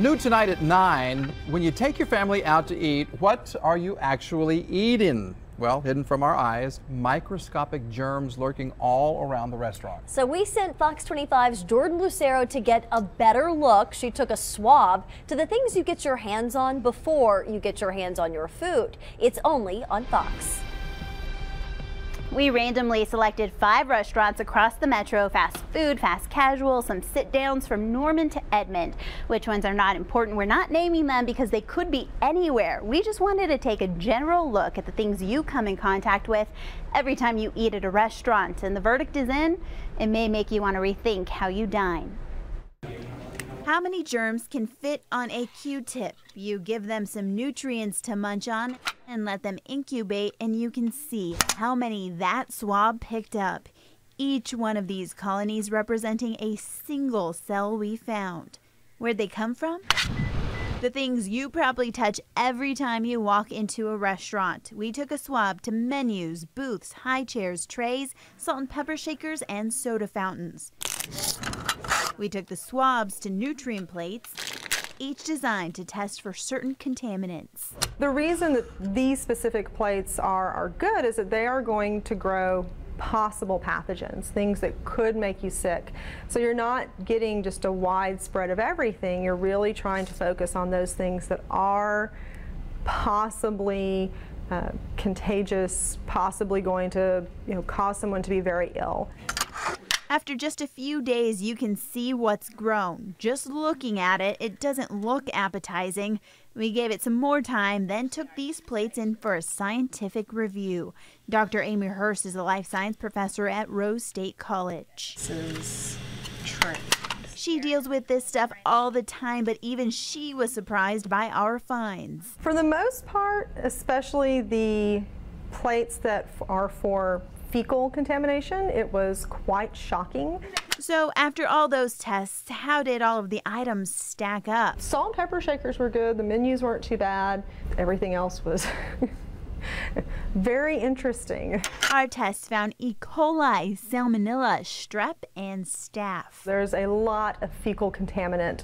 New tonight at 9, when you take your family out to eat, what are you actually eating? Well, hidden from our eyes, microscopic germs lurking all around the restaurant. So we sent Fox 25's Jordan Lucero to get a better look. She took a swab to the things you get your hands on before you get your hands on your food. It's only on Fox. We randomly selected 5 restaurants across the metro, fast food, fast casual, some sit-downs from Norman to Edmond. Which ones are not important? We're not naming them because they could be anywhere. We just wanted to take a general look at the things you come in contact with every time you eat at a restaurant. And the verdict is in. It may make you want to rethink how you dine. How many germs can fit on a Q-tip? You give them some nutrients to munch on and let them incubate, and you can see how many that swab picked up. Each one of these colonies representing a single cell we found. Where'd they come from? The things you probably touch every time you walk into a restaurant. We took a swab to menus, booths, high chairs, trays, salt and pepper shakers, and soda fountains. We took the swabs to nutrient plates, each designed to test for certain contaminants. The reason that these specific plates are good is that they are going to grow possible pathogens, things that could make you sick. So you're not getting just a wide spread of everything. You're really trying to focus on those things that are possibly contagious, possibly going to cause someone to be very ill. After just a few days, you can see what's grown. Just looking at it, it doesn't look appetizing. We gave it some more time, then took these plates in for a scientific review. Dr. Amy Hurst is a life science professor at Rose State College. This is trend. She deals with this stuff all the time, but even she was surprised by our finds. For the most part, especially the plates that are for fecal contamination, it was quite shocking. So after all those tests, how did all of the items stack up? Salt and pepper shakers were good, the menus weren't too bad, everything else was very interesting. Our tests found E. coli, salmonella, strep, and staph. There's a lot of fecal contaminant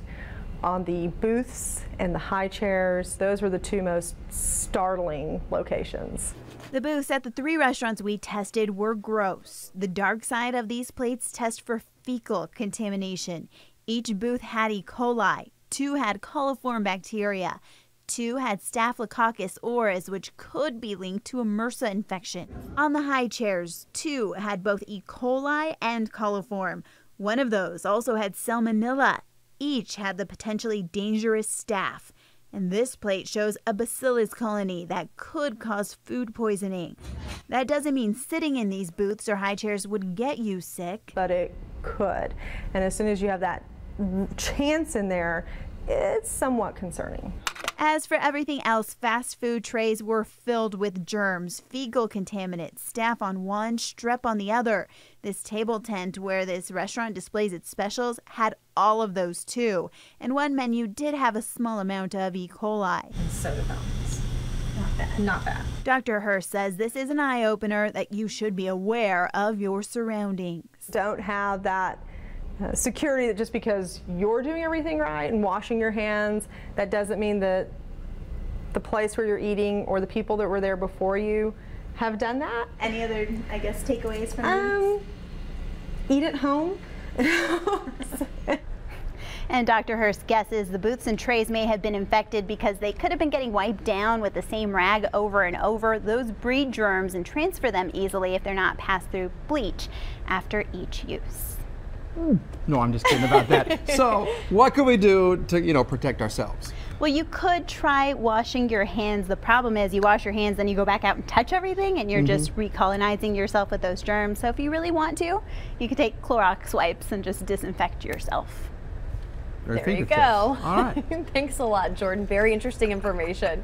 on the booths and the high chairs. Those were the 2 most startling locations. The booths at the 3 restaurants we tested were gross. The dark side of these plates test for fecal contamination. Each booth had E. coli, 2 had coliform bacteria, 2 had Staphylococcus aureus, which could be linked to a MRSA infection. On the high chairs, 2 had both E. coli and coliform. One of those also had salmonella. Each had the potentially dangerous staph. And this plate shows a bacillus colony that could cause food poisoning. That doesn't mean sitting in these booths or high chairs would get you sick. But it could. And as soon as you have that chance in there, it's somewhat concerning. As for everything else, fast food trays were filled with germs, fecal contaminants, staph on one, strep on the other. This table tent where this restaurant displays its specials had all of those too. And one menu did have a small amount of E. coli. Soda fountains. Not bad. Not bad. Dr. Hurst says this is an eye-opener that you should be aware of your surroundings. Don't have that security that just because you're doing everything right and washing your hands, that doesn't mean that the place where you're eating or the people that were there before you have done that. Any other, I guess, takeaways from these? Eat at home. And Dr. Hurst guesses the booths and trays may have been infected because they could have been getting wiped down with the same rag over and over. Those breed germs and transfer them easily if they're not passed through bleach after each use. No, I'm just kidding about that. So what can we do to, protect ourselves? Well, you could try washing your hands. The problem is you wash your hands, then you go back out and touch everything, and you're just recolonizing yourself with those germs. So if you really want to, you could take Clorox wipes and just disinfect yourself. There you go. All right. Thanks a lot, Jordan. Very interesting information.